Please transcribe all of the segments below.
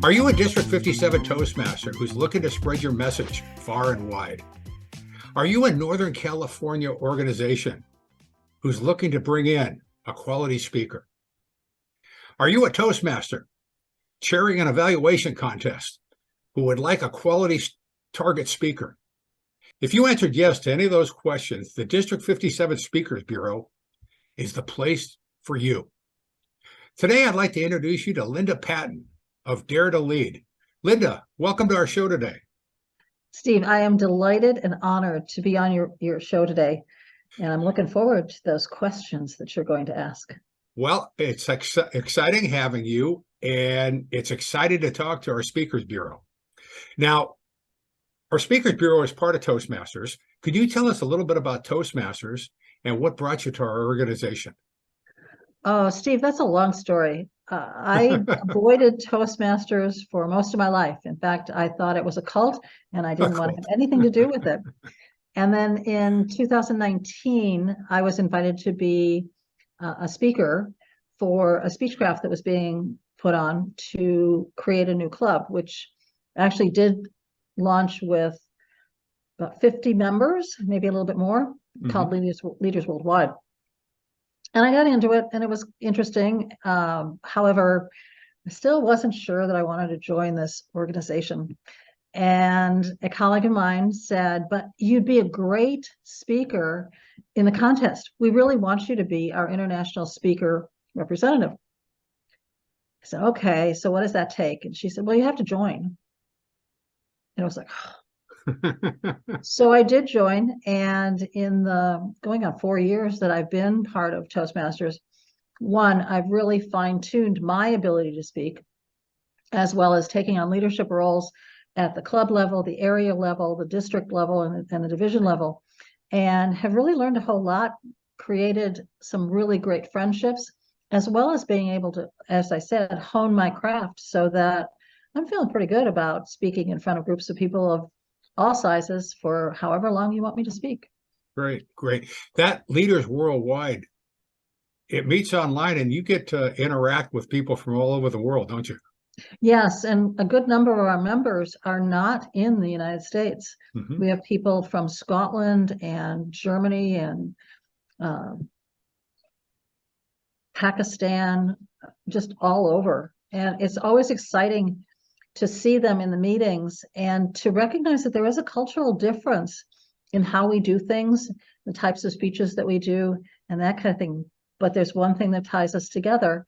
Are you a District 57 Toastmaster who's looking to spread your message far and wide? Are you a Northern California organization who's looking to bring in a quality speaker? Are you a Toastmaster chairing an evaluation contest who would like a quality target speaker? If you answered yes to any of those questions, the District 57 Speakers Bureau is the place for you. Today, I'd like to introduce you to Linda Patten of Dare to Lead. Linda, welcome to our show today. Steve, I am delighted and honored to be on your show today, and I'm looking forward to those questions that you're going to ask. Well, it's exciting having you, and it's exciting to talk to our Speakers Bureau. Now, our Speakers Bureau is part of Toastmasters. Could you tell us a little bit about Toastmasters and what brought you to our organization? Oh, Steve, that's a long story. I avoided Toastmasters for most of my life. In fact, I thought it was a cult and I didn't want to have anything to do with it. And then in 2019, I was invited to be a speaker for a speechcraft that was being put on to create a new club, which actually did launch with about 50 members, maybe a little bit more, called Leaders Worldwide. And I got into it and it was interesting. However, I still wasn't sure that I wanted to join this organization. And a colleague of mine said, but you'd be a great speaker in the contest. We really want you to be our international speaker representative. I said, okay, so what does that take? And she said, well, you have to join. And I was like, so I did join, and in the going on 4 years that I've been part of Toastmasters, one, I've really fine-tuned my ability to speak, as well as taking on leadership roles at the club level, the area level, the district level, and the division level, and have really learned a whole lot, created some really great friendships, as well as being able to, as I said, hone my craft so that I'm feeling pretty good about speaking in front of groups of people of all sizes for however long you want me to speak. Great, great. That Leaders Worldwide, it meets online and you get to interact with people from all over the world, don't you? Yes, and a good number of our members are not in the United States. We have people from Scotland and Germany and Pakistan, just all over. And it's always exciting to see them in the meetings and to recognize that there is a cultural difference in how we do things, the types of speeches that we do, and that kind of thing. But there's one thing that ties us together,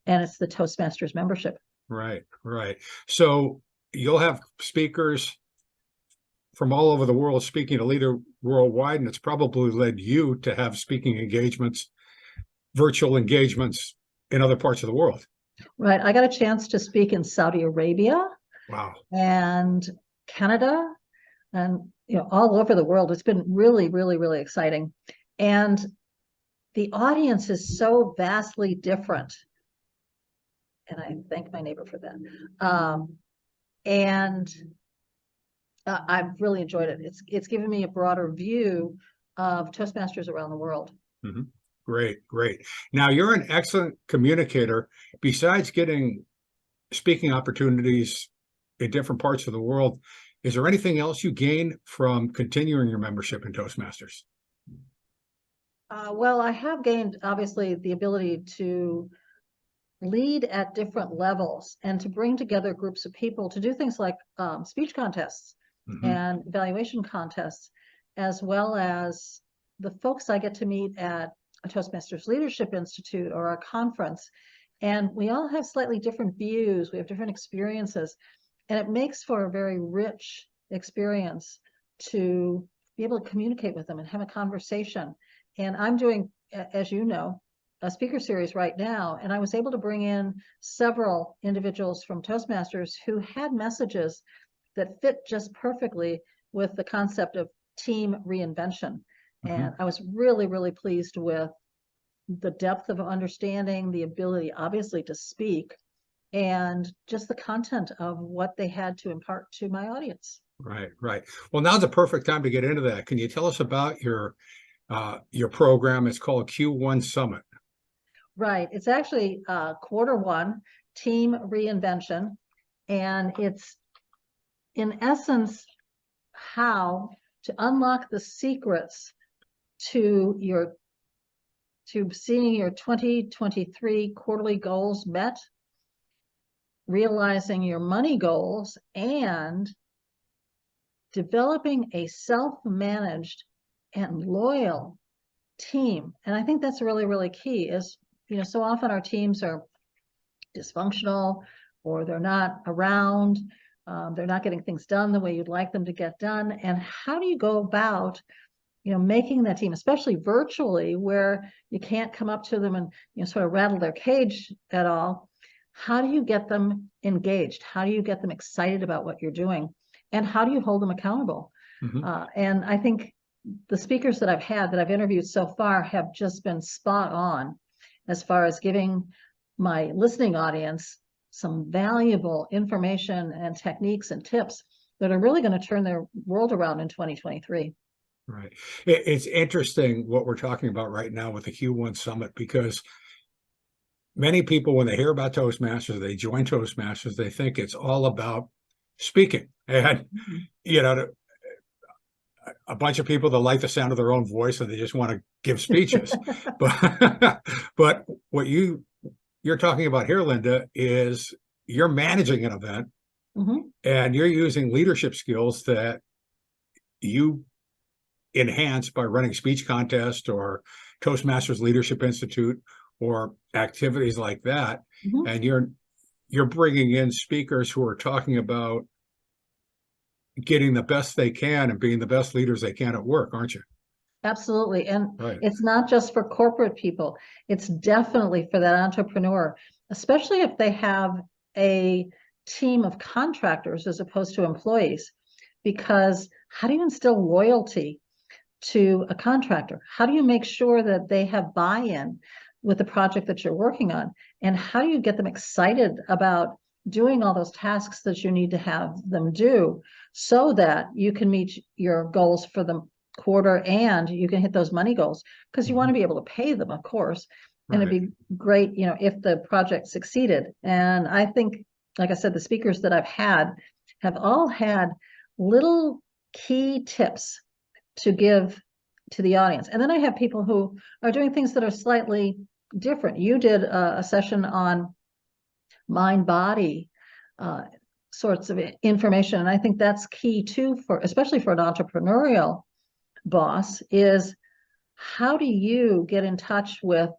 and it's the Toastmasters membership. Right, right. So you'll have speakers from all over the world speaking to Leader Worldwide, and it's probably led you to have speaking engagements, virtual engagements in other parts of the world. Right. I got a chance to speak in Saudi Arabia. Wow. And Canada and all over the world. It's been really, really, really exciting. And the audience is so vastly different. And I thank my neighbor for that. I've really enjoyed it. It's given me a broader view of Toastmasters around the world. Great, great. Now, you're an excellent communicator. Besides getting speaking opportunities in different parts of the world, is there anything else you gain from continuing your membership in Toastmasters? Well, I have gained, obviously, the ability to lead at different levels and to bring together groups of people to do things like speech contests and evaluation contests, as well as the folks I get to meet at a Toastmasters Leadership Institute or a conference. And we all have slightly different views. We have different experiences. And it makes for a very rich experience to be able to communicate with them and have a conversation. And I'm doing, as you know, a speaker series right now. And I was able to bring in several individuals from Toastmasters who had messages that fit just perfectly with the concept of team reinvention. And I was really, really pleased with the depth of understanding, the ability, obviously, to speak, and just the content of what they had to impart to my audience. Right, right. Well, now's the perfect time to get into that. Can you tell us about your program? It's called Q1 Summit. Right. It's actually quarter one, team reinvention. And it's, in essence, how to unlock the secrets to seeing your 2023 quarterly goals met, realizing your money goals, and developing a self-managed and loyal team. And I think that's really, really key. Is, so often our teams are dysfunctional, or they're not around, they're not getting things done the way you'd like them to get done. And how do you go about making that team, especially virtually, where you can't come up to them and sort of rattle their cage at all? How do you get them engaged? How do you get them excited about what you're doing? And how do you hold them accountable? And I think the speakers that I've interviewed so far have just been spot on as far as giving my listening audience some valuable information and techniques and tips that are really going to turn their world around in 2023. Right. It's interesting what we're talking about right now with the Q1 Summit, because many people, when they hear about Toastmasters, they join Toastmasters, they think it's all about speaking. And, a bunch of people that like the sound of their own voice and they just want to give speeches. but what you're talking about here, Linda, is you're managing an event, and you're using leadership skills that you enhance by running speech contest or Toastmasters Leadership Institute or activities like that. And you're bringing in speakers who are talking about getting the best they can and being the best leaders they can at work, aren't you? Absolutely. And it's not just for corporate people. It's definitely for that entrepreneur, especially if they have a team of contractors as opposed to employees. Because how do you instill loyalty to a contractor? How do you make sure that they have buy-in with the project that you're working on? And how do you get them excited about doing all those tasks that you need to have them do so that you can meet your goals for the quarter and you can hit those money goals? Because you want to be able to pay them, of course. And it'd be great, if the project succeeded. And I think, like I said, the speakers that I've had have all had little key tips to give to the audience. And then I have people who are doing things that are slightly different. You did a session on mind body sorts of information, and I think that's key too, especially for an entrepreneurial boss, is how do you get in touch with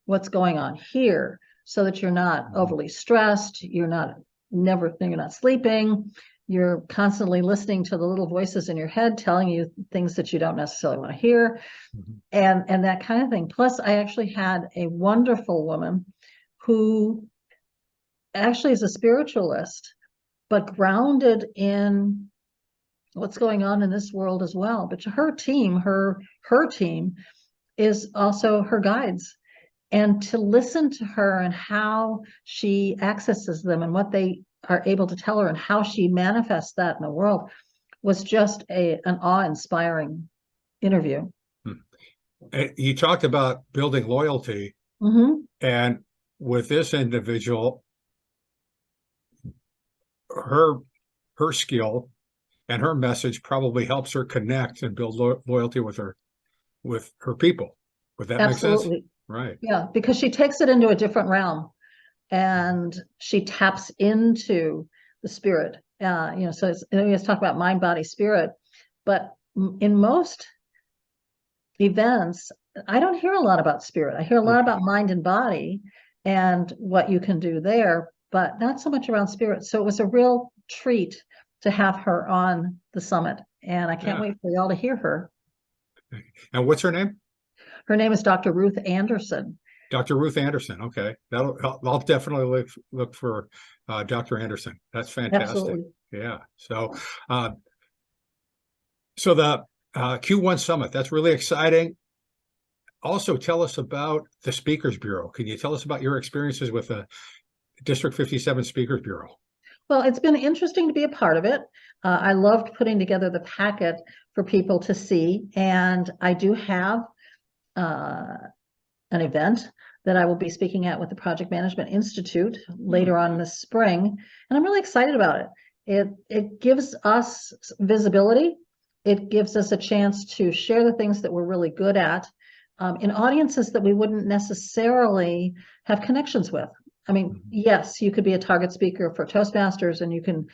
what's going on here so that you're not overly stressed, you're not sleeping, you're constantly listening to the little voices in your head telling you things that you don't necessarily want to hear, and that kind of thing. Plus, I actually had a wonderful woman who actually is a spiritualist, but grounded in what's going on in this world as well. But her team is also her guides. And to listen to her and how she accesses them and what they are able to tell her and how she manifests that in the world was just an awe-inspiring interview. You talked about building loyalty, and with this individual, her skill and her message probably helps her connect and build loyalty with her people. Would that make sense? Right. Yeah, because she takes it into a different realm and she taps into the spirit. So we just talk about mind, body, spirit, but in most events, I don't hear a lot about spirit. I hear a lot about mind and body and what you can do there, but not so much around spirit. So it was a real treat to have her on the summit, and I can't wait for y'all to hear her. And what's her name? Her name is Dr. Ruth Anderson. Dr. Ruth Anderson. Okay. I'll definitely look for Dr. Anderson. That's fantastic. Absolutely. Yeah. So the Q1 Summit, that's really exciting. Also, tell us about the Speakers Bureau. Can you tell us about your experiences with the District 57 Speakers Bureau? Well, it's been interesting to be a part of it. I loved putting together the packet for people to see, and I do have an event that I will be speaking at with the Project Management Institute later on this spring, and I'm really excited about it. It gives us visibility. It gives us a chance to share the things that we're really good at in audiences that we wouldn't necessarily have connections with. I mean, yes, you could be a target speaker for Toastmasters, and you can,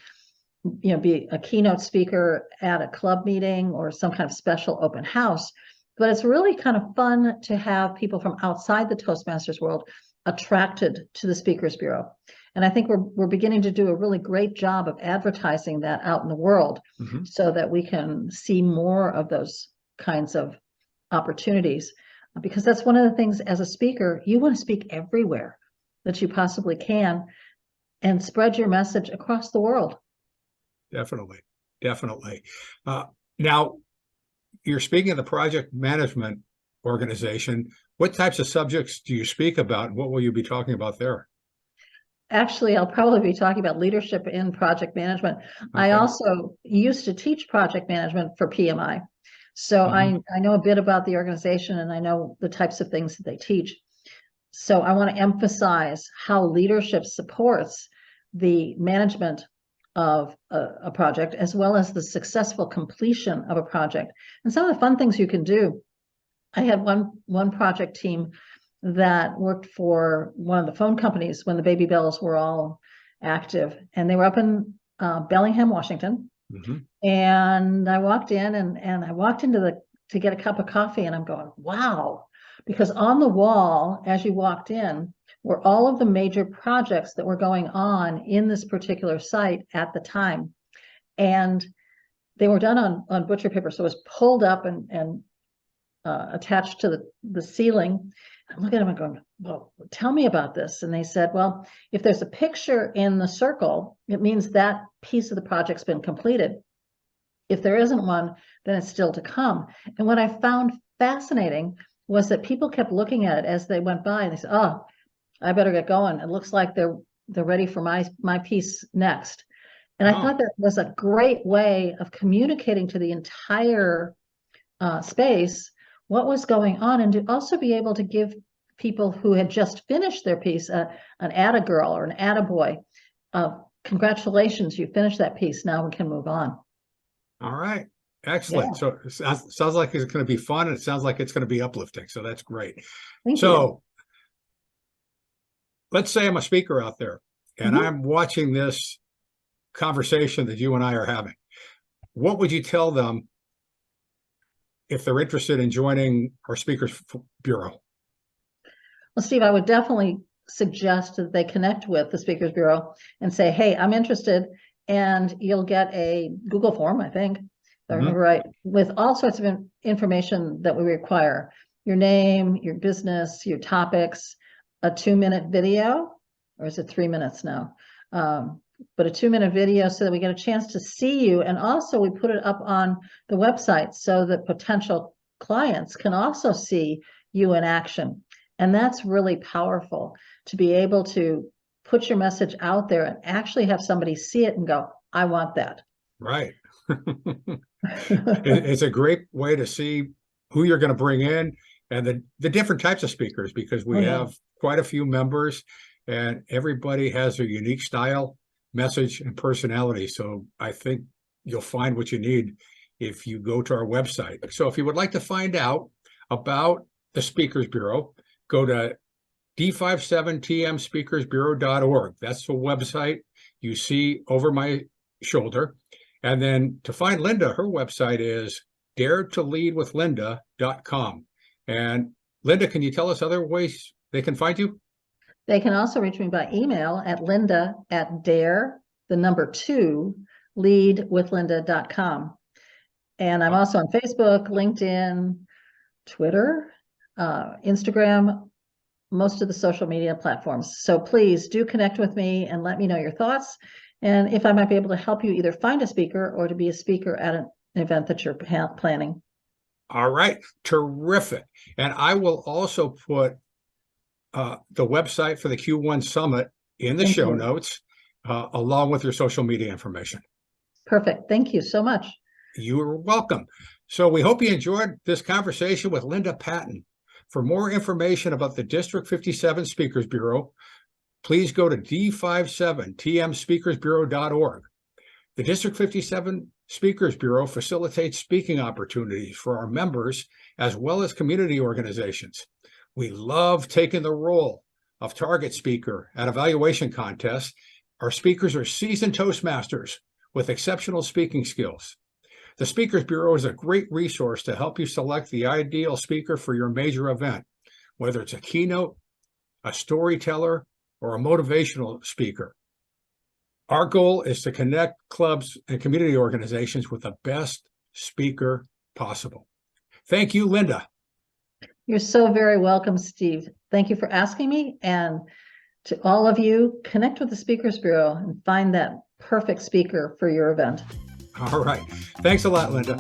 be a keynote speaker at a club meeting or some kind of special open house. But it's really kind of fun to have people from outside the Toastmasters world attracted to the Speakers Bureau. And I think we're beginning to do a really great job of advertising that out in the world so that we can see more of those kinds of opportunities. Because that's one of the things as a speaker, you want to speak everywhere that you possibly can and spread your message across the world. Definitely. Definitely. Now, you're speaking of the project management organization. What types of subjects do you speak about, and what will you be talking about there? Actually, I'll probably be talking about leadership in project management. Okay. I also used to teach project management for PMI. So I know a bit about the organization, and I know the types of things that they teach. So I want to emphasize how leadership supports the management of a project, as well as the successful completion of a project. And some of the fun things you can do. I had one project team that worked for one of the phone companies when the baby bells were all active, and they were up in Bellingham, Washington. And I walked in and I walked into to get a cup of coffee, and I'm going, wow, because on the wall, as you walked in, were all of the major projects that were going on in this particular site at the time. And they were done on butcher paper. So it was pulled up and attached to the ceiling. I'm looking at them and going, well, tell me about this. And they said, well, if there's a picture in the circle, it means that piece of the project's been completed. If there isn't one, then it's still to come. And what I found fascinating was that people kept looking at it as they went by, and they said, oh, I better get going. It looks like they're ready for my piece next. And I thought that was a great way of communicating to the entire space what was going on, and to also be able to give people who had just finished their piece an atta girl or an atta boy. Congratulations, you finished that piece. Now we can move on. All right. Excellent. Yeah. So it sounds like it's going to be fun, and it sounds like it's going to be uplifting. So that's great. Thank you. Let's say I'm a speaker out there, and I'm watching this conversation that you and I are having. What would you tell them if they're interested in joining our Speakers Bureau? Well, Steve, I would definitely suggest that they connect with the Speakers Bureau and say, hey, I'm interested. And you'll get a Google form, I think, if I remember right, with all sorts of information that we require. Your name, your business, your topics, a 2-minute video, or is it 3 minutes now? But a 2-minute video so that we get a chance to see you. And also we put it up on the website so that potential clients can also see you in action. And that's really powerful, to be able to put your message out there and actually have somebody see it and go, I want that. Right. It's a great way to see who you're going to bring in, and the different types of speakers, because we have quite a few members, and everybody has a unique style, message, and personality. So I think you'll find what you need if you go to our website. So if you would like to find out about the Speakers Bureau, go to d57tmspeakersbureau.org. That's the website you see over my shoulder. And then to find Linda, her website is daretoleadwithlinda.com. And Linda, can you tell us other ways they can find you? They can also reach me by email at linda@leadwithlinda.com. And I'm also on Facebook, LinkedIn, Twitter, Instagram, most of the social media platforms. So please do connect with me and let me know your thoughts, and if I might be able to help you either find a speaker or to be a speaker at an event that you're planning. All right. Terrific. And I will also put the website for the Q1 Summit in the show notes, along with your social media information. Perfect. Thank you so much. You are welcome. So we hope you enjoyed this conversation with Linda Patten For more information about the District 57 Speakers Bureau, please go to d57tmspeakersbureau.org. The District 57 Speakers Bureau facilitates speaking opportunities for our members as well as community organizations. We love taking the role of target speaker at evaluation contests. Our speakers are seasoned Toastmasters with exceptional speaking skills. The Speakers Bureau is a great resource to help you select the ideal speaker for your major event, whether it's a keynote, a storyteller, or a motivational speaker. Our goal is to connect clubs and community organizations with the best speaker possible. Thank you, Linda. You're so very welcome, Steve. Thank you for asking me. And to all of you, connect with the Speakers Bureau and find that perfect speaker for your event. All right. Thanks a lot, Linda.